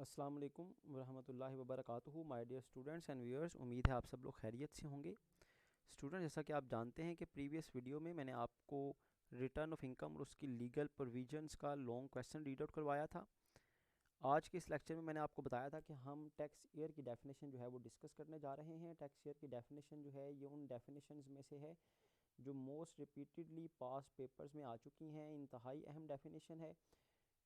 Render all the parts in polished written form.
अस्सलाम वालेकुम वरहमतुल्लाहि वबरकातुहू। My dear students and viewers, उम्मीद है आप सब लोग खैरियत से होंगे। स्टूडेंट, जैसा कि आप जानते हैं कि प्रीवियस वीडियो में मैंने आपको रिटर्न ऑफ इनकम और उसकी लीगल प्रोविजंस का लॉन्ग क्वेश्चन रीड आउट करवाया था। आज के इस लेक्चर में मैंने आपको बताया था कि हम टैक्स ईयर की डेफिनेशन जो है वो डिस्कस करने जा रहे हैं। टैक्स ईयर की डेफिनेशन जो है ये उन डेफिनेशंस में से है जो मोस्ट रिपीटेडली पास पेपर्स में आ चुकी हैं। इंतहाई अहम डेफिनेशन है।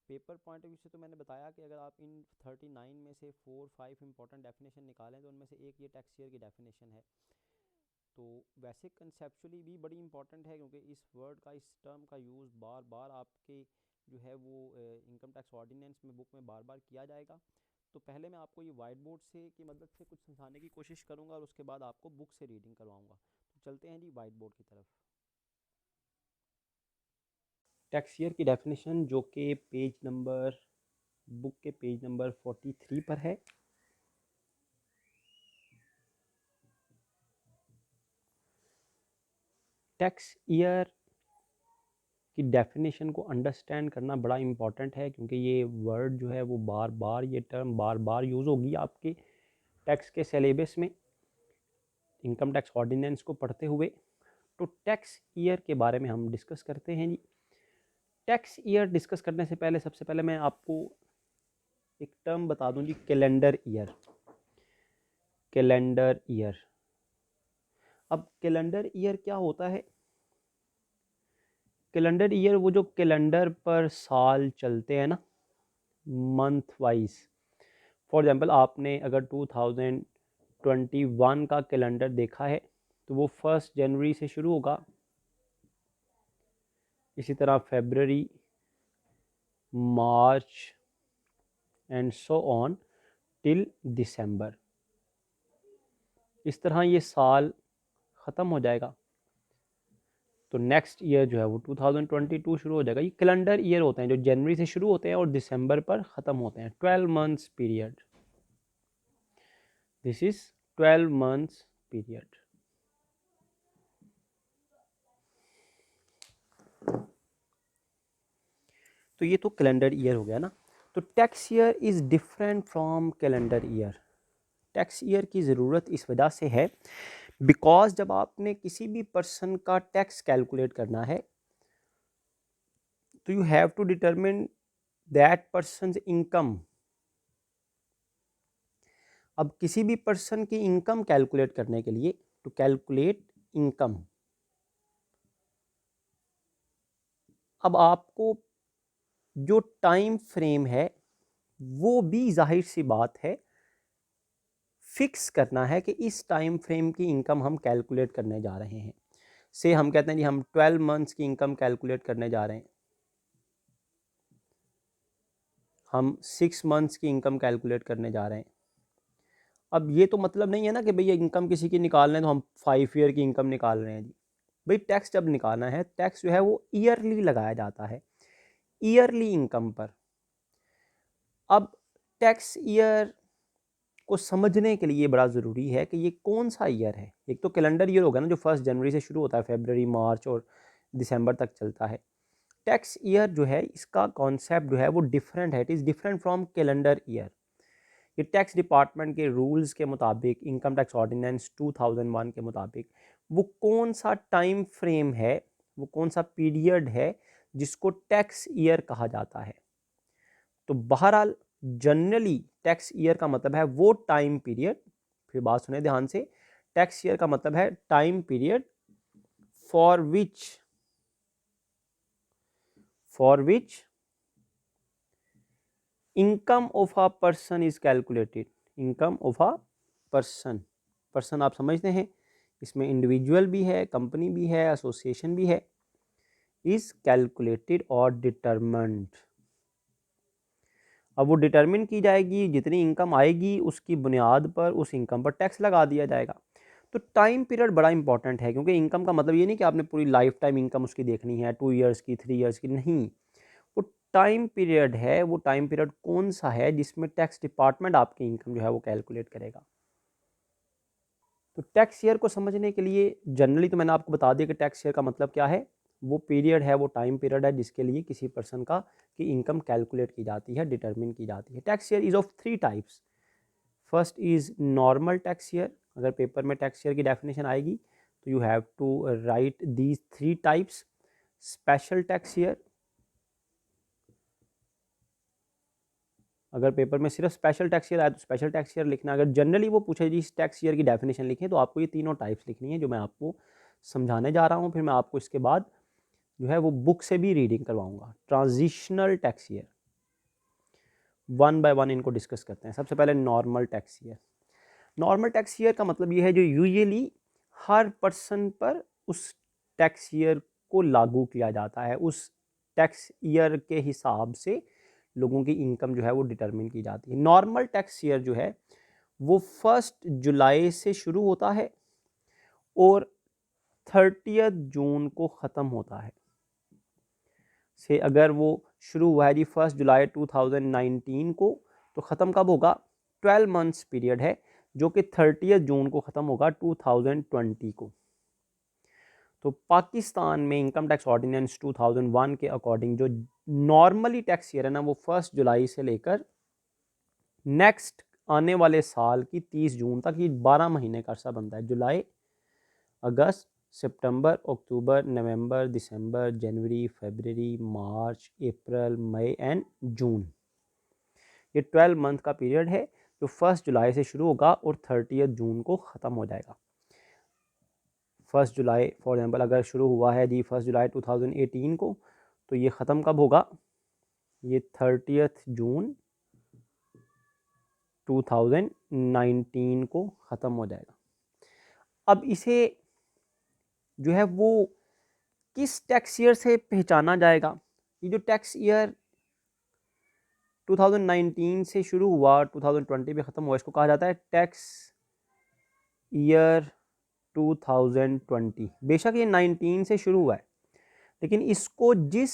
पेपर पॉइंट ऑफ व्यू से तो मैंने बताया कि अगर आप इन 39 में से 4-5 इंपॉर्टेंट डेफिनेशन निकालें तो उनमें से एक ये टैक्स ईयर की डेफिनेशन है। तो वैसे कंसेप्चुअली भी बड़ी इंपॉर्टेंट है क्योंकि इस वर्ड का, इस टर्म का यूज़ बार बार आपके जो है वो इनकम टैक्स ऑर्डिनेंस में, बुक में बार बार किया जाएगा। तो पहले मैं आपको ये वाइट बोर्ड से की मदद से कुछ समझाने की कोशिश करूँगा और उसके बाद आपको बुक से रीडिंग करवाऊँगा। तो चलते हैं जी वाइट बोर्ड की तरफ। टैक्स ईयर की डेफिनेशन जो कि पेज नंबर, बुक के पेज नंबर 43 पर है। टैक्स ईयर की डेफिनेशन को अंडरस्टैंड करना बड़ा इम्पॉर्टेंट है क्योंकि ये वर्ड जो है वो बार बार, ये टर्म बार बार यूज़ होगी आपके टैक्स के सिलेबस में, इनकम टैक्स ऑर्डिनेंस को पढ़ते हुए। तो टैक्स ईयर के बारे में हम डिस्कस करते हैं जी। टैक्स ईयर डिस्कस करने से पहले सबसे पहले मैं आपको एक टर्म बता दूं जी, कैलेंडर ईयर। कैलेंडर ईयर, अब कैलेंडर ईयर क्या होता है? कैलेंडर ईयर वो जो कैलेंडर पर साल चलते हैं ना, मंथ वाइज। फॉर एग्जांपल आपने अगर 2021 का कैलेंडर देखा है तो वो 1 जनवरी से शुरू होगा, इसी तरह फरवरी, मार्च एंड सो ऑन टिल दिसंबर। इस तरह ये साल ख़त्म हो जाएगा तो नेक्स्ट ईयर जो है वो 2022 शुरू हो जाएगा। ये कैलेंडर ईयर होते हैं जो जनवरी से शुरू होते हैं और दिसंबर पर ख़त्म होते हैं। 12 months period, this is 12 months period. तो ये तो कैलेंडर ईयर हो गया ना। तो tax year is different from calendar year. Tax year की ज़रूरत इस वजह से है बिकॉज जब आपने किसी भी पर्सन का टैक्स कैलकुलेट करना है तो you have to determine that person income. अब किसी भी पर्सन की इनकम कैलकुलेट करने के लिए, टू कैलकुलेट इनकम, अब आपको जो टाइम फ्रेम है वो भी जाहिर सी बात है फिक्स करना है कि इस टाइम फ्रेम की इनकम हम कैलकुलेट करने जा रहे हैं। से हम कहते हैं जी हम 12 मंथ्स की इनकम कैलकुलेट करने जा रहे हैं, हम 6 मंथ्स की इनकम कैलकुलेट करने जा रहे हैं। अब ये तो मतलब नहीं है ना कि भैया इनकम किसी की निकालना है तो हम 5 ईयर की इनकम निकाल रहे हैं जी। भाई टैक्स जब निकालना है, टैक्स जो है वो ईयरली लगाया जाता है, ईयरली इनकम पर। अब टैक्स ईयर को समझने के लिए बड़ा ज़रूरी है कि ये कौन सा ईयर है। एक तो कैलेंडर ईयर होगा ना जो 1 जनवरी से शुरू होता है, फरवरी, मार्च और दिसंबर तक चलता है। टैक्स ईयर जो है इसका कॉन्सेप्ट जो है वो डिफरेंट है, it is different from calendar year. ये टैक्स डिपार्टमेंट के रूल्स के मुताबिक, इनकम टैक्स ऑर्डिनेंस 2001 के मुताबिक वो कौन सा टाइम फ्रेम है, वो कौन सा पीरियड है जिसको टैक्स ईयर कहा जाता है। तो बहरहाल जनरली टैक्स ईयर का मतलब है वो टाइम पीरियड, फिर बात सुने ध्यान से, टैक्स ईयर का मतलब है time period for which income of a person is calculated. Income of a person, person आप समझते हैं इसमें इंडिविजुअल भी है, कंपनी भी है, एसोसिएशन भी है, इज कैलकुलेटेड और डिटरमिन्ड। अब वो डिटरमिन की जाएगी, जितनी इनकम आएगी उसकी बुनियाद पर उस इनकम पर टैक्स लगा दिया जाएगा। तो टाइम पीरियड बड़ा इंपॉर्टेंट है क्योंकि इनकम का मतलब ये नहीं कि आपने पूरी लाइफ टाइम इनकम उसकी देखनी है, 2 ईयर्स की, 3 ईयर्स की, नहीं। वो टाइम पीरियड है, वो टाइम पीरियड कौन सा है जिसमें टैक्स डिपार्टमेंट आपकी इनकम जो है वो कैलकुलेट करेगा। तो टैक्स ईयर को समझने के लिए जनरली तो मैंने आपको बता दिया कि टैक्स ईयर का मतलब क्या है। वो पीरियड है, वो टाइम पीरियड है जिसके लिए किसी पर्सन का, की इनकम कैलकुलेट की जाती है, डिटरमिन की जाती है। Tax year is of 3 types. First is normal tax year. अगर पेपर में टैक्स ईयर की डेफिनेशन आएगी तो you have to write these 3 types. Special tax year, अगर पेपर में सिर्फ स्पेशल टैक्स ईयर आए तो स्पेशल टैक्स ईयर लिखना। अगर जनरली वो पूछे जी इस टैक्स ईयर की डेफिनेशन लिखें तो आपको ये तीनों टाइप्स लिखनी है जो मैं आपको समझाने जा रहा हूँ। फिर मैं आपको इसके बाद जो है वो बुक से भी रीडिंग करवाऊंगा। Transitional tax year, one by one इनको डिस्कस करते हैं। सबसे पहले normal tax year. Normal tax year का मतलब ये है जो यूजुअली हर पर्सन पर उस टैक्स ईयर को लागू किया जाता है, उस टैक्स ईयर के हिसाब से लोगों की इनकम जो है वो डिटरमिन की जाती है। नॉर्मल टैक्स ईयर जो है वो 1 जुलाई से शुरू होता है और 30 जून को ख़त्म होता है। से अगर वो शुरू हुआ है जी 1 जुलाई 2019 को तो ख़त्म कब होगा? 12 मंथ्स पीरियड है जो कि 30 जून को ख़त्म होगा 2020 को। तो पाकिस्तान में इनकम टैक्स ऑर्डिनेंस 2001 के अकॉर्डिंग जो नॉर्मली टैक्स ईयर है ना वो 1 जुलाई से लेकर नेक्स्ट आने वाले साल की 30 जून तक, ये 12 महीने का अर्सा बनता है। जुलाई, अगस्त, सितंबर, अक्टूबर, नवंबर, दिसंबर, जनवरी, फरवरी, मार्च, अप्रैल, मई एंड जून। ये 12 मंथ का पीरियड है जो 1 जुलाई से शुरू होगा और 30 जून को ख़त्म हो जाएगा। 1 जुलाई फॉर एग्जांपल अगर शुरू हुआ है जी 1 जुलाई 2018 को तो ये ख़त्म कब होगा? ये 30 जून 2019 को ख़त्म हो जाएगा। अब इसे जो है वो किस टैक्स ईयर से पहचाना जाएगा? ये जो टैक्स ईयर 2019 से शुरू हुआ 2020 में ख़त्म हुआ इसको कहा जाता है टैक्स ईयर 2020। बेशक ये 19 से शुरू हुआ है लेकिन इसको जिस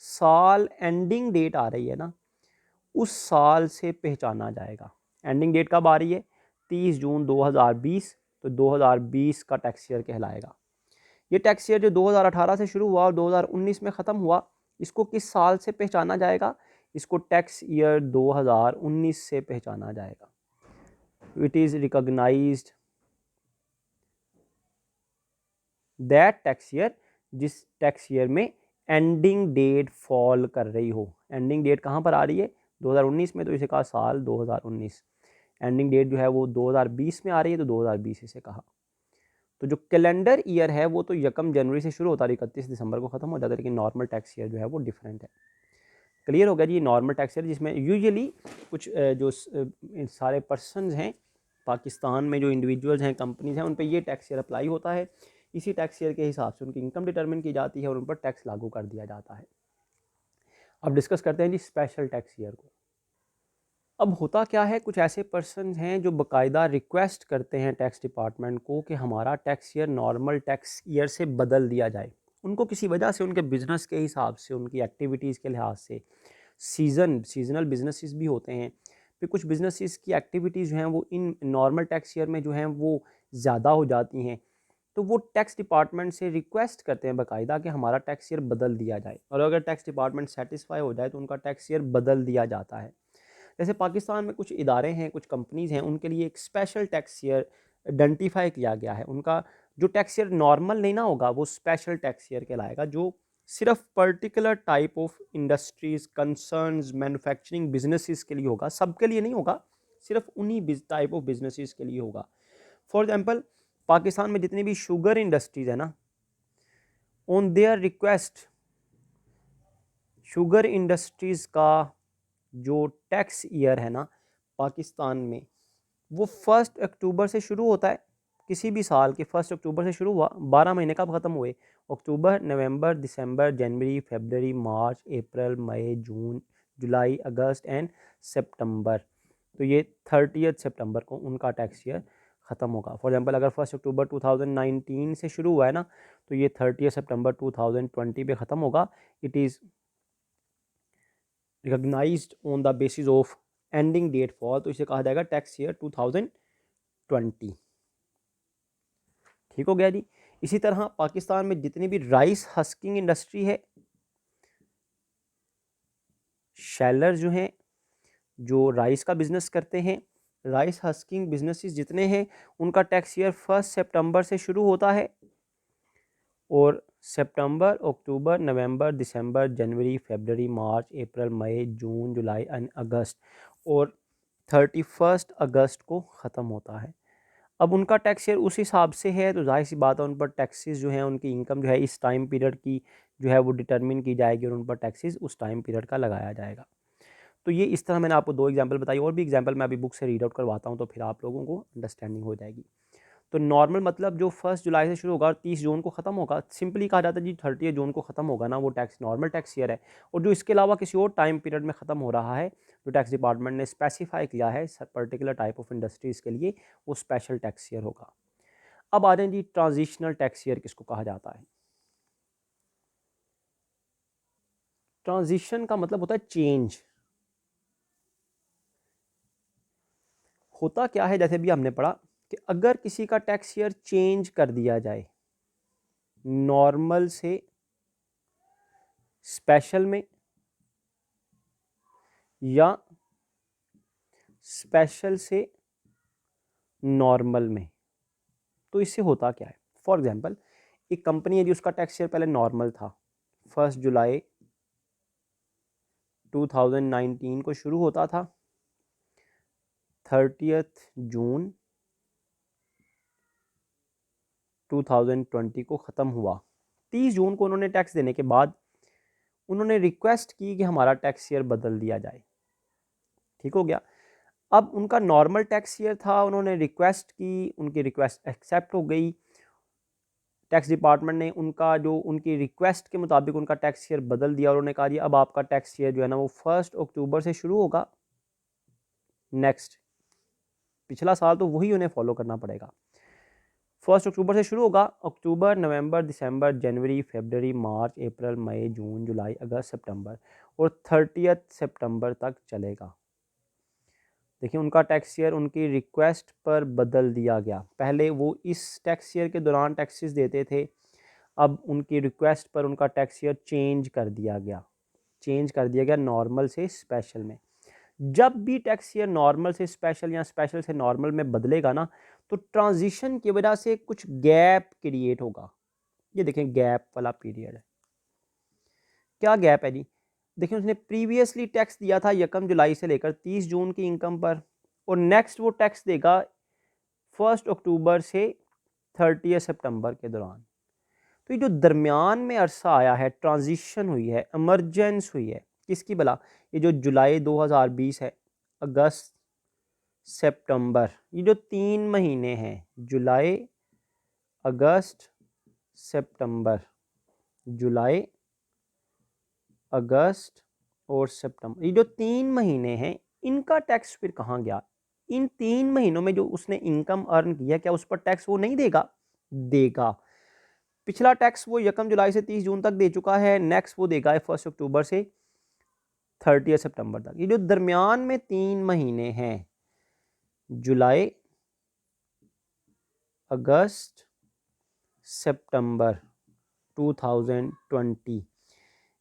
साल एंडिंग डेट आ रही है ना उस साल से पहचाना जाएगा। एंडिंग डेट कब आ रही है? 30 जून 2020, तो 2020 का टैक्स ईयर कहलाएगा। ये टैक्स ईयर जो 2018 से शुरू हुआ और 2019 में ख़त्म हुआ इसको किस साल से पहचाना जाएगा? इसको टैक्स ईयर 2019 से पहचाना जाएगा। It is recognized that tax year जिस टैक्स ईयर में एंडिंग डेट फॉल कर रही हो। एंडिंग डेट कहाँ पर आ रही है? 2019 में, तो इसे कहा साल 2019। एंडिंग डेट जो है वो 2020 में आ रही है तो 2020 इसे कहा। तो जो कैलेंडर ईयर है वो तो 1 जनवरी से शुरू होता है, 31 दिसंबर को ख़त्म हो जाता है, लेकिन नॉर्मल टैक्स ईयर जो है वो डिफरेंट है। क्लियर हो गया जी? नॉर्मल टैक्स ईयर जिसमें यूजुअली कुछ जो सारे पर्सनस हैं पाकिस्तान में, जो इंडिविजुअल्स हैं, कंपनीज हैं, उन पर ये टैक्स ईयर अप्लाई होता है। इसी टैक्स ईयर के हिसाब से उनकी इनकम डिटरमिन की जाती है और उन पर टैक्स लागू कर दिया जाता है। अब डिस्कस करते हैं जी स्पेशल टैक्स ईयर को। अब होता क्या है, कुछ ऐसे पर्सन हैं जो बाकायदा रिक्वेस्ट करते हैं टैक्स डिपार्टमेंट को कि हमारा tax year normal tax year से बदल दिया जाए। उनको किसी वजह से उनके बिज़नेस के हिसाब से, उनकी एक्टिविटीज़ के लिहाज से, सीजनल बिजनेसेस भी होते हैं, फिर कुछ बिजनेसेस की एक्टिविटीज़ जो हैं वो इन नॉर्मल टैक्स ईयर में जो हैं वो ज़्यादा हो जाती हैं, तो वो टैक्स डिपार्टमेंट से रिक्वेस्ट करते हैं बाकायदा कि हमारा टैक्स ईयर बदल दिया जाए। और अगर टैक्स डिपार्टमेंट सेटिस्फाई हो जाए तो उनका टैक्स ईयर बदल दिया जाता है। जैसे पाकिस्तान में कुछ इदारे हैं, कुछ कंपनीज़ हैं, उनके लिए एक स्पेशल टैक्स ईयर आइडेंटिफाई किया गया है। उनका जो टैक्स ईयर नॉर्मल नहीं ना होगा वो स्पेशल टैक्स ईयर कहलाएगा, जो सिर्फ particular type of industries, concerns, manufacturing businesses के लिए होगा, सबके लिए नहीं होगा, सिर्फ उन्हीं टाइप ऑफ बिजनेसेस के लिए होगा। फॉर एग्जांपल पाकिस्तान में जितनी भी शुगर इंडस्ट्रीज़ है ना, on their request sugar industries का जो टैक्स ईयर है ना पाकिस्तान में वो 1 अक्टूबर से शुरू होता है। किसी भी साल के 1 अक्टूबर से शुरू हुआ, 12 महीने कब ख़त्म हुए? अक्टूबर, नवंबर, दिसंबर, जनवरी, फरवरी, मार्च, अप्रैल, मई, जून, जुलाई, अगस्त एंड सितंबर। तो ये 30 सितंबर को उनका टैक्स ईयर ख़त्म होगा। फॉर एग्जांपल अगर 1 अक्टूबर 2019 से शुरू हुआ है ना तो ये 30 सितंबर 2020 पे ख़त्म होगा। It is recognized on the basis of ending date fall, तो इसे कहा जाएगा टैक्स ईयर 2020। ठीक हो गया जी? इसी तरह पाकिस्तान में जितनी भी राइस हस्किंग इंडस्ट्री है शेलर जो हैं जो राइस का बिज़नेस करते हैं, राइस हस्किंग बिजनेसेस जितने हैं उनका टैक्स ईयर 1 सितंबर से शुरू होता है और सितंबर, अक्टूबर, नवंबर, दिसंबर, जनवरी, फरवरी, मार्च, अप्रैल, मई, जून, जुलाई एंड अगस्त और 31 अगस्त को ख़त्म होता है। अब उनका टैक्स ईयर उस हिसाब से है तो जाहिर सी बात है उन पर टैक्सेस जो हैं उनकी इनकम जो है इस टाइम पीरियड की जो है वो डिटरमिन की जाएगी और उन पर टैक्सेस उस टाइम पीरियड का लगाया जाएगा। तो ये इस तरह मैंने आपको 2 एग्जांपल बताई और भी एग्जांपल मैं अभी बुक से रीड आउट करवाता हूँ तो फिर आप लोगों को अंडरस्टैंडिंग हो जाएगी। तो नॉर्मल मतलब जो 1 जुलाई से शुरू होगा और 30 जून को ख़त्म होगा, सिंपली कहा जाता है जी 30 जून को ख़त्म होगा ना वो टैक्स नॉर्मल टैक्स ईयर है। और जो इसके अलावा किसी और टाइम पीरियड में ख़त्म हो रहा है जो टैक्स डिपार्टमेंट ने स्पेसिफाई किया है पर्टिकुलर टाइप ऑफ इंडस्ट्रीज़ के लिए वो स्पेशल टैक्स ईयर होगा। अब आ जाए जी ट्रांजिशनल टैक्स ईयर किसको कहा जाता है। ट्रांजिशन का मतलब होता है चेंज। होता क्या है जैसे भी हमने पढ़ा कि अगर किसी का टैक्स ईयर चेंज कर दिया जाए नॉर्मल से स्पेशल में या स्पेशल से नॉर्मल में, तो इससे होता क्या है। फॉर एग्जांपल एक कंपनी है जी उसका टैक्स ईयर पहले नॉर्मल था 1 जुलाई 2019 को शुरू होता था, 30 जून 2020 को ख़त्म हुआ। 30 जून को उन्होंने टैक्स देने के बाद उन्होंने रिक्वेस्ट की कि हमारा टैक्स ईयर बदल दिया जाए। ठीक हो गया। अब उनका नॉर्मल टैक्स ईयर था, उन्होंने रिक्वेस्ट की, उनकी रिक्वेस्ट एक्सेप्ट हो गई। टैक्स डिपार्टमेंट ने उनका जो उनकी रिक्वेस्ट के मुताबिक उनका टैक्स ईयर बदल दिया और उन्होंने कहा जी अब आपका टैक्स ईयर जो है ना वो 1 अक्टूबर से शुरू होगा। नेक्स्ट पिछला साल तो वही उन्हें फॉलो करना पड़ेगा। 1 अक्टूबर से शुरू होगा, अक्टूबर, नवंबर, दिसंबर, जनवरी, फरवरी, मार्च, अप्रैल, मई, जून, जुलाई, अगस्त, सितंबर और 30 सितंबर तक चलेगा। देखिए उनका टैक्स ईयर उनकी रिक्वेस्ट पर बदल दिया गया। पहले वो इस टैक्स ईयर के दौरान टैक्सेस देते थे, अब उनकी रिक्वेस्ट पर उनका टैक्स ईयर चेंज कर दिया गया। चेंज कर दिया गया नॉर्मल से स्पेशल में। जब भी टैक्स ईयर नॉर्मल से स्पेशल या स्पेशल से नॉर्मल में बदलेगा ना तो ट्रांजिशन की वजह से कुछ गैप क्रिएट होगा। ये देखें गैप वाला पीरियड है। क्या गैप है जी, देखिए उसने प्रीवियसली टैक्स दिया था 1 जुलाई से लेकर 30 जून की इनकम पर और नेक्स्ट वो टैक्स देगा 1 अक्टूबर से 30 सितंबर के दौरान। तो ये जो दरमियान में अरसा आया है, ट्रांजिशन हुई है, इमरजेंस हुई है किसकी भला, ये जो जुलाई 2020 है, अगस्त, सितंबर, ये जो 3 महीने हैं जुलाई, अगस्त, सितंबर, जुलाई, अगस्त और सितंबर, ये जो 3 महीने हैं इनका टैक्स फिर कहाँ गया। इन 3 महीनों में जो उसने इनकम अर्न किया क्या उस पर टैक्स वो नहीं देगा, देगा। पिछला टैक्स वो 1 जुलाई से 30 जून तक दे चुका है, नेक्स्ट वो देगा 1 अक्टूबर से 30 सितंबर तक। ये जो दरमियान में 3 महीने हैं जुलाई, अगस्त, सितंबर 2020,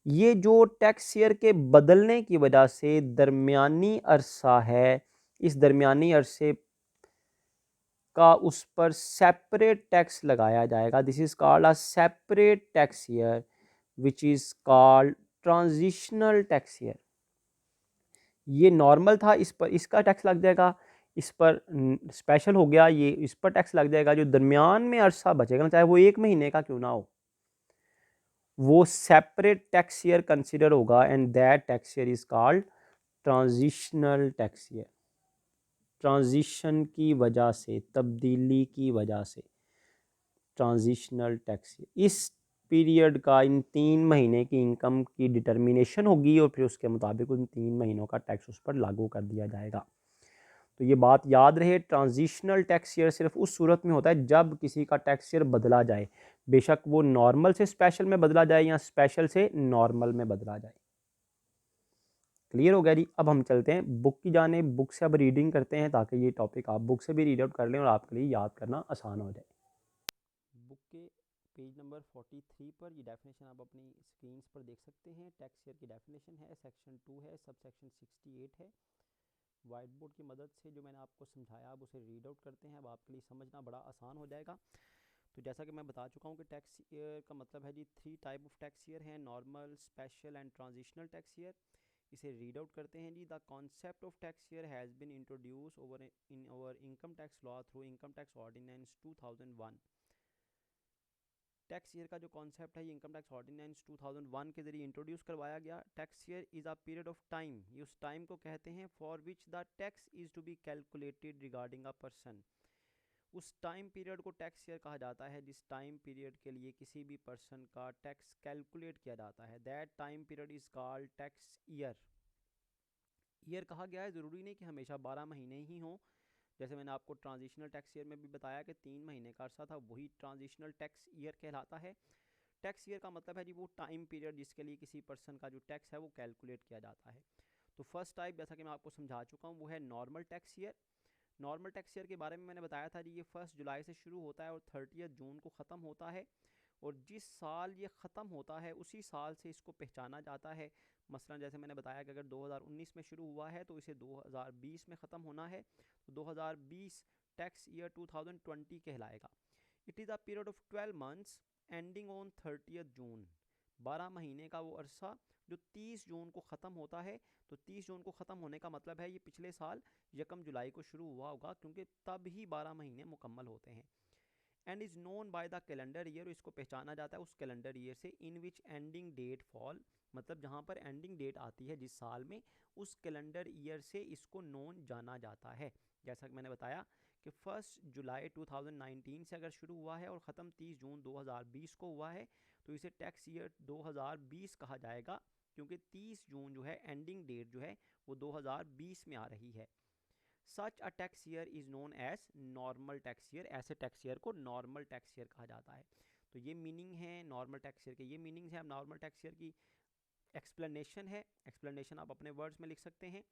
ये जो टैक्स ईयर के बदलने की वजह से दरमियानी अरसा है, इस दरमियानी अरसे का उस पर सेपरेट टैक्स लगाया जाएगा। This is called a separate tax year which is called transitional tax year. ये नॉर्मल था, इस पर इसका टैक्स लग जाएगा, इस पर स्पेशल हो गया, ये इस पर टैक्स लग जाएगा। जो दरमियान में अरसा बचेगा ना चाहे वो 1 महीने का क्यों ना हो वो सेपरेट टैक्स ईयर कंसिडर होगा and that tax year is called transitional tax year. Transition की वजह से, तब्दीली की वजह से ट्रांजिशनल टैक्स ईयर, इस पीरियड का इन 3 महीने की इनकम की डिटर्मिनेशन होगी और फिर उसके मुताबिक उन 3 महीनों का टैक्स उस पर लागू कर दिया जाएगा। तो ये बात याद रहे, ट्रांजिशनल टैक्स ईयर सिर्फ उस सूरत में होता है जब किसी का टैक्स ईयर बदला जाए, बेशक वो नॉर्मल से स्पेशल में बदला जाए या स्पेशल से नॉर्मल में बदला जाए। क्लियर हो गया जी। अब हम चलते हैं बुक की जाने, बुक से अब रीडिंग करते हैं ताकि ये टॉपिक आप बुक से भी रीड आउट कर लें और आपके लिए याद करना आसान हो जाए। बुक के पेज नंबर 43 पर ये डेफिनेशन आप अपनी स्क्रीन्स पर देख सकते हैं। टैक्स ईयर की डेफिनेशन है, सेक्शन 2 है, सब सेक्शन 68 है। वाइट बोर्ड की मदद से जो मैंने आपको समझाया आप उसे रीड आउट करते हैं, अब आपके लिए समझना बड़ा आसान हो जाएगा। तो जैसा कि मैं बता चुका हूँ कि टैक्स ईयर का मतलब है जी 3 टाइप ऑफ टैक्स ईयर हैं, normal, special and transitional tax year. इसे रीड आउट करते हैं जी। The concept of tax year has been introduced over in our income tax law through income tax ordinance 2001। Tax year का जो concept है ये income tax ordinance 2001 के जरिए इंट्रोड्यूस करवाया गया। Tax year is a period of time, ये उस टाइम को कहते हैं for which the tax is to be calculated regarding a person. उस टाइम पीरियड को टैक्स ईयर कहा जाता है जिस टाइम पीरियड के लिए किसी भी पर्सन का टैक्स कैलकुलेट किया जाता है। That time period is called tax year. Year कहा गया है, ज़रूरी नहीं कि हमेशा 12 महीने ही हों। जैसे मैंने आपको ट्रांजिशनल टैक्स ईयर में भी बताया कि 3 महीने का अर्सा था, वही ट्रांजिशनल टैक्स ईयर कहलाता है। टैक्स ईयर का मतलब है जी वो टाइम पीरियड जिसके लिए किसी पर्सन का जो टैक्स है वो कैलकुलेट किया जाता है। तो फर्स्ट टाइप जैसा कि मैं आपको समझा चुका हूँ वो है normal tax year. Normal tax year के बारे में मैंने बताया था जी ये 1 जुलाई से शुरू होता है और 30 जून को ख़त्म होता है। और जिस साल ये ख़त्म होता है उसी साल से इसको पहचाना जाता है। मसलन जैसे मैंने बताया कि अगर 2019 में शुरू हुआ है तो इसे 2020 में ख़त्म होना है, तो 2020 टैक्स ईयर 2020 कहलाएगा। It is a period of 12 months ending on 30 जून। 12 महीने का वो अरसा जो 30 जून को ख़त्म होता है। तो 30 जून को ख़त्म होने का मतलब है ये पिछले साल 1 जुलाई को शुरू हुआ होगा, क्योंकि तब ही 12 महीने मुकम्मल होते हैं। And is known by the calendar year, इसको पहचाना जाता है उस कैलेंडर ईयर से इन विच एंडिंग डेट फॉल, मतलब जहाँ पर एंडिंग डेट आती है जिस साल में, उस कैलेंडर ईयर से इसको नोन जाना जाता है। जैसा कि मैंने बताया कि 1 जुलाई 2019 से अगर शुरू हुआ है और ख़त्म 30 जून 2020 को हुआ है तो इसे टैक्स ईयर 2020 कहा जाएगा, क्योंकि 30 जून जो है एंडिंग डेट जो है वो 2020 में आ रही है। Such a tax year is known as normal tax year, ऐसे टैक्स ईयर को नॉर्मल टैक्स ईयर कहा जाता है। तो ये मीनिंग है नॉर्मल टैक्स ईयर के, ये मीनिंग्स है। अब नॉर्मल टैक्स ईयर की एक्सप्लेनेशन है, एक्सप्लेनेशन आप अपने वर्ड्स में लिख सकते हैं।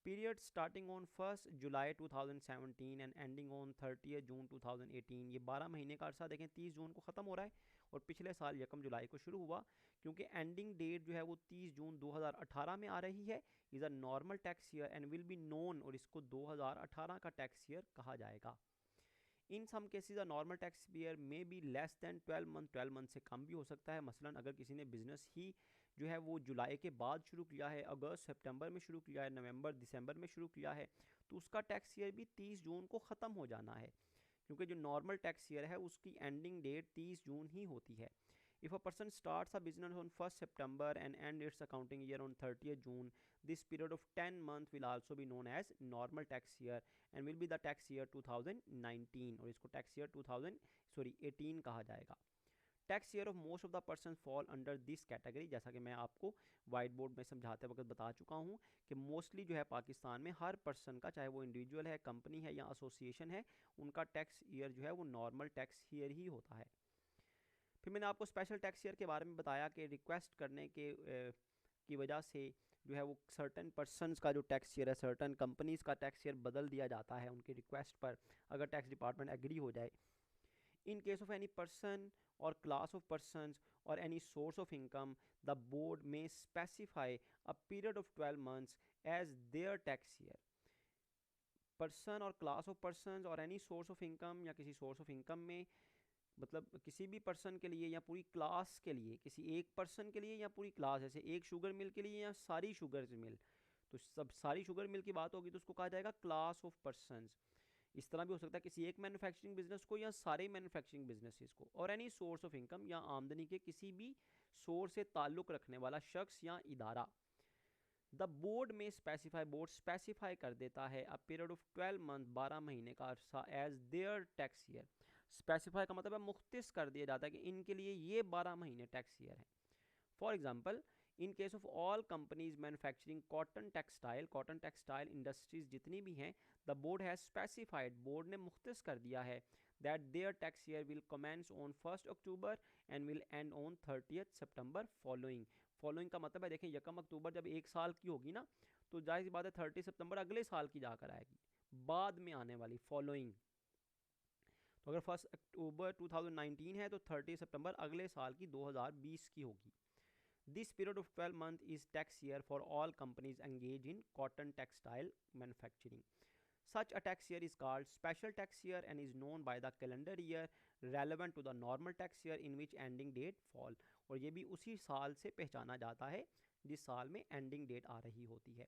Period starting on 1 July 2017 and ending on 30 जून 2018। ये 12 महीने का अर्सा देखें, 30 जून को ख़त्म हो रहा है और पिछले साल 1 जुलाई को शुरू हुआ, क्योंकि एंडिंग डेट जो है वो 30 जून 2018 में आ रही है। Is a normal tax year and will be known, और इसको 2018 का टैक्स ईयर कहा जाएगा। In some cases a normal tax year में be less than 12 month, 12 month से कम भी हो सकता है। मसलन अगर किसी ने बिजनेस ही जो है वो जुलाई के बाद शुरू किया है, अगस्त सितंबर में शुरू किया है, नवंबर दिसंबर में शुरू किया है, तो उसका टैक्स ईयर भी 30 जून को ख़त्म हो जाना है, क्योंकि जो नॉर्मल टैक्स ईयर है उसकी एंडिंग डेट 30 जून ही होती है। If a person starts a business on 1st September and ends its accounting year on 30th June, this period of 10 months will also be known as normal tax year and will be the tax year 2019, और इसको tax year 18 कहा जाएगा। Tax year of most of the person fall under this category. जैसा कि मैं आपको white board में समझाते वक्त बता चुका हूँ कि मोस्टली जो है पाकिस्तान में हर पर्सन का, चाहे वो इंडिविजुअल है, कंपनी है या एसोसिएशन है, उनका टैक्स ईयर जो है वो नॉर्मल टैक्स ईयर ही होता है। फिर मैंने आपको स्पेशल टैक्स ईयर के बारे में बताया कि रिक्वेस्ट करने के की वजह से जो है वो सर्टन पर्सनस का जो टैक्स ईयर है, सर्टन कंपनीज़ का टैक्स ईयर बदल दिया जाता है उनकी रिक्वेस्ट पर, अगर टैक्स डिपार्टमेंट एग्री हो जाए। In case of any person or class of persons or any source of income, the board may specify a period of 12 months as their tax year. Person और class of persons और any source of income, या किसी source of income में, मतलब किसी भी person के लिए या पूरी क्लास के लिए, किसी एक पर्सन के लिए या पूरी क्लास, जैसे एक शुगर मिल के लिए या सारी शुगर मिल, तो सब सारी शुगर मिल की बात होगी तो उसको कहा जाएगा क्लास ऑफ पर्सनस। इस तरह भी हो सकता है किसी एक मैन्युफैक्चरिंग बिजनेस को या सारे मैन्युफैक्चरिंग बिजनेसेस को, और एनी सोर्स ऑफ इनकम या आमदनी के किसी भी सोर्स से ताल्लुक़ रखने वाला शख्स या इदारा। द बोर्ड में स्पेसिफाई, बोर्ड स्पेसिफाई कर देता है अ पीरियड ऑफ 12 मंथ, 12 महीने का अरसा as their tax year. Specify का मतलब है मुख्तिस कर दिया जाता है कि इनके लिए ये 12 महीने टैक्स ईयर है। For example, in case of all companies manufacturing cotton textile industries जितनी भी हैं, the board has specified, board ने मुख्तिस कर दिया है that their tax year will commence on 1 October and will end on 30 September following. Following का मतलब है, देखें 1 अक्टूबर जब एक साल की होगी ना, तो जाहिर सी बात है 30 सितंबर अगले साल की जाकर आएगी, बाद में आने वाली फॉलोइंग। तो अगर 1 अक्टूबर 2019 है तो 30 सितंबर अगले साल की 2020 की होगी। This period of 12 month is tax year for all companies engage in cotton textile manufacturing. Such a tax year is called special tax year and is known by the calendar year relevant to the normal tax year in which ending date fall। और ये भी उसी साल से पहचाना जाता है जिस साल में एंडिंग डेट आ रही होती है।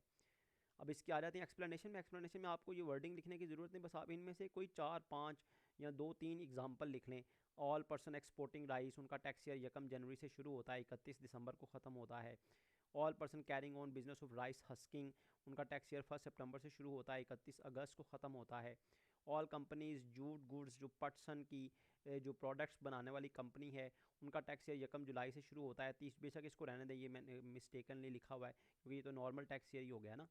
अब इसके आ जाते हैं एक्सप्लेनेशन में आपको ये वर्डिंग लिखने की ज़रूरत नहीं, बस आप इनमें से कोई 4-5 या 2-3 एग्जाम्पल लिख लें। ऑल पर्सन एक्सपोर्टिंग राइस, उनका टैक्स ईयर 1 जनवरी से शुरू होता है, 31 दिसंबर को ख़त्म होता है। All person carrying on business of rice husking, उनका टैक्स ईयर 1 सितंबर से शुरू होता है, 31 अगस्त को ख़त्म होता है। ऑल कंपनीज जूट गुड्स, जो पटसन की जो प्रोडक्ट्स बनाने वाली कंपनी है, उनका टैक्स ईयर 1 जुलाई से शुरू होता है। 30, बेशक इसको रहने दें, ये मैंने मिस्टेकनली लिखा हुआ है क्योंकि ये तो नॉर्मल टैक्स ईयर ही हो गया ना।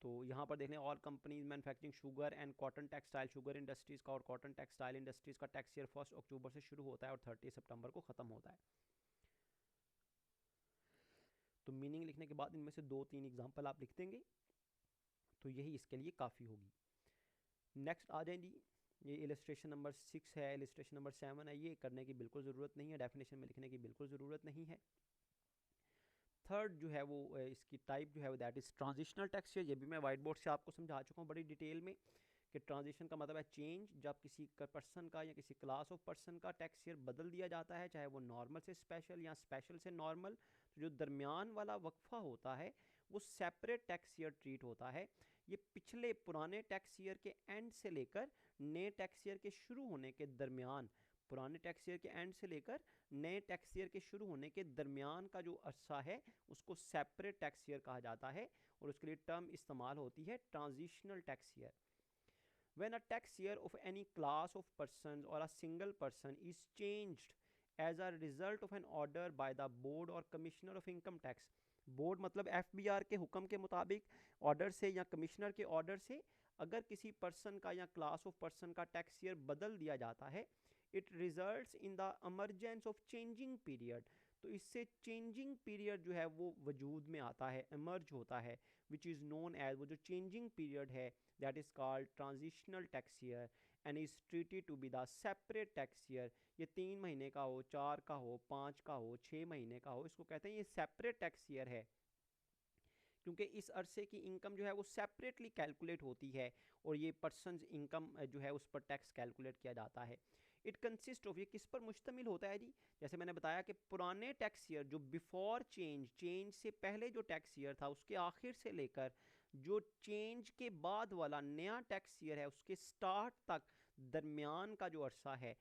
तो यहाँ पर देख लें, all companies manufacturing sugar and cotton textile, sugar industries का और कॉटन टेक्सटाइल इंडस्ट्रीज़ का टैक्स ईयर 1 अक्टूबर से शुरू होता है और 30 सितंबर को ख़त्म होता है। तो मीनिंग लिखने के बाद इनमें से 2-3 एग्जाम्पल आप लिख देंगे तो यही इसके लिए काफ़ी होगी। नेक्स्ट आ जाए जी, ये इलस्ट्रेशन नंबर 6 है, इलस्ट्रेशन नंबर 7 है, ये करने की बिल्कुल ज़रूरत नहीं है, डेफिनेशन में लिखने की बिल्कुल ज़रूरत नहीं है। थर्ड जो है वो इसकी टाइप जो है वो that is transitional tax year. ये भी मैं वाइट बोर्ड से आपको समझा चुका हूँ बड़ी डिटेल में कि ट्रांजिशन का मतलब है चेंज, जब किसी पर्सन का या किसी क्लास ऑफ पर्सन का टैक्स ईयर बदल दिया जाता है, चाहे वो नॉर्मल से स्पेशल या स्पेशल से नॉर्मल। तो जो दरमियान वाला वक्फा होता है वो सेपरेट टैक्स ईयर ट्रीट होता है। ये पिछले पुराने टैक्स ईयर के एंड से लेकर नए टैक्स ईयर के शुरू होने के दरमियान, पुराने टैक्स ईयर के एंड से लेकर नए टैक्स ईयर के शुरू होने के दरमियान का जो अरसा है उसको सेपरेट टैक्स ईयर कहा जाता है और उसके लिए टर्म इस्तेमाल होती है transitional tax year. When a tax year of any class of persons or a single person is changed as a result of an order by the board or commissioner of income tax, board मतलब FBR के हुक्म के मुताबिक order से या commissioner के order से अगर किसी पर्सन का या क्लास ऑफ पर्सन का टैक्स ईयर बदल दिया जाता है, it results in the emergence of changing period, तो इससे चेंजिंग पीरियड जो है वो वजूद में आता है, एमर्ज होता है, विच इज़ नोन एज, वो जो चेंजिंग पीरियड है that is called transitional tax year and is treated to be the separate tax year. ये 3 महीने का हो, 4 का हो, 5 का हो, 6 महीने का हो, इसको कहते हैं ये सेपरेट टैक्स ईयर है क्योंकि इस अरसे की इनकम जो है वो सेपरेटली कैलकुलेट होती है और ये पर्सनस इनकम जो है उस पर टैक्स कैलकुलेट किया जाता है। इट कंसिस्ट ऑफ, ये किस पर मुश्तमिल होता है जी, जैसे मैंने बताया कि पुराने टैक्स ईयर जो बिफोर चेंज, चेंज से पहले जो टैक्स ईयर था उसके आखिर से लेकर जो चेंज के बाद वाला नया टैक्स ईयर है उसके स्टार्ट तक दरमियान का जो अरसा है,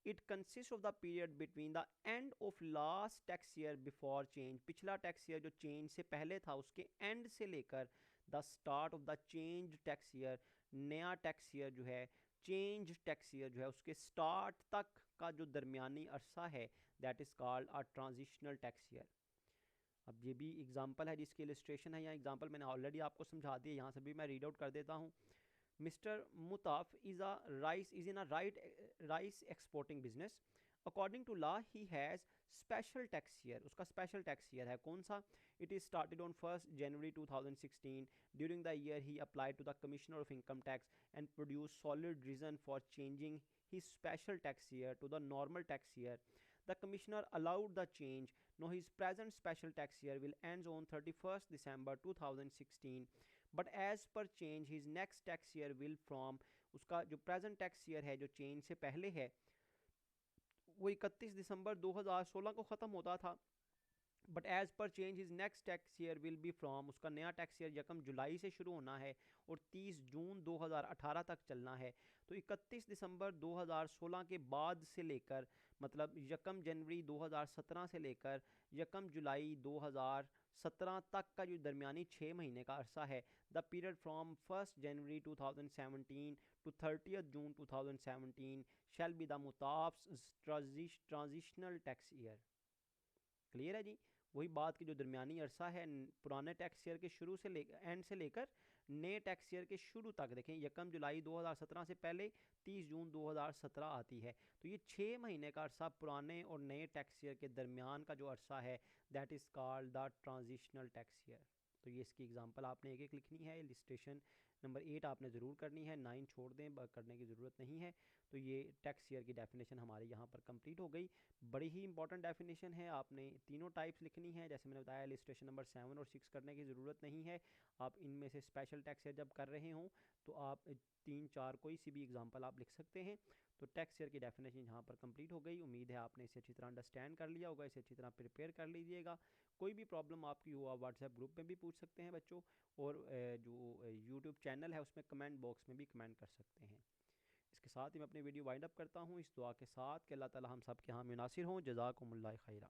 it consist of the period between the end of last tax year before change, पिछला टैक्स ईयर जो चेंज से पहले था उसके एंड से लेकर the start of the change tax year, नया टैक्स ईयर जो है, चेंज टैक्स ईयर जो है उसके स्टार्ट तक का जो दरमियानी अरसा है that is called a transitional tax year. अब ये भी एग्जाम्पल है जिसकी इलस्ट्रेशन है, या एग्जाम्पल मैंने ऑलरेडी आपको समझा दिया, यहाँ से भी मैं रीड आउट कर देता हूँ। Mr. Mutaf is in a rice exporting business. According to law, he has special tax year. उसका special tax year है कौन सा? It is started on 1st January 2016. During the year, he applied to the Commissioner of Income Tax and produced solid reason for changing his special tax year to the normal tax year. The Commissioner allowed the change. Now his present special tax year will end on 31st December 2016. But as per change his next tax year will from, उसका जो present tax year है जो change से पहले है वो 31 दिसंबर 2016 को ख़त्म होता था, but as per change his next tax year will be from, उसका नया टैक्स ईयर 1 जुलाई से शुरू होना है और 30 जून 2018 तक चलना है। तो 31 दिसंबर 2016 के बाद से लेकर मतलब 1 जनवरी 2017 से लेकर 1 जुलाई 2017 तक का जो दरमियानी 6 महीने का अरसा है, the period from 1 January 2017 to 30 June 2017 shall be the मुताफ ट्रांजिशनल टैक्स ईयर। क्लियर है जी, वही बात की जो दरमियानी अरसा है पुराने टैक्स ईयर के शुरू से लेकर एंड से लेकर नए टैक्स ईयर के शुरू तक, देखें 1 जुलाई 2017 से पहले 30 जून 2017 आती है, तो ये 6 महीने का अरसा पुराने और नए टैक्स ईयर के दरमियान का जो अरसा है that is called the transitional tax year. तो ये इसकी एग्जांपल आपने एक एक लिखनी है, इलस्ट्रेशन नंबर 8 आपने ज़रूर करनी है, 9 छोड़ दें, करने की ज़रूरत नहीं है। तो ये टैक्स ईयर की डेफिनेशन हमारे यहाँ पर कंप्लीट हो गई। बड़ी ही इंपॉर्टेंट डेफिनेशन है, आपने तीनों टाइप्स लिखनी है। जैसे मैंने बताया इलस्ट्रेशन नंबर 7 और 6 करने की ज़रूरत नहीं है। आप इनमें से स्पेशल टैक्स ईयर जब कर रहे हों तो आप 3-4 कोई सी भी एग्जांपल आप लिख सकते हैं। तो टैक्स ईयर की डेफिनेशन यहाँ पर कंप्लीट हो गई। उम्मीद है आपने इसे अच्छी तरह अंडरस्टैंड कर लिया होगा, इसे अच्छी तरह प्रिपेयर कर लीजिएगा। कोई भी प्रॉब्लम आपकी हो आप व्हाट्सएप ग्रुप में भी पूछ सकते हैं बच्चों, और जो यूट्यूब चैनल है उसमें कमेंट बॉक्स में भी कमेंट कर सकते हैं। इसके साथ ही मैं अपनी वीडियो वाइंड अप करता हूँ इस दुआ के साथ कि अल्लाह ताला हम सब के यहाँ मुनासिर हों। जज़ाकुमुल्लाह खैरा।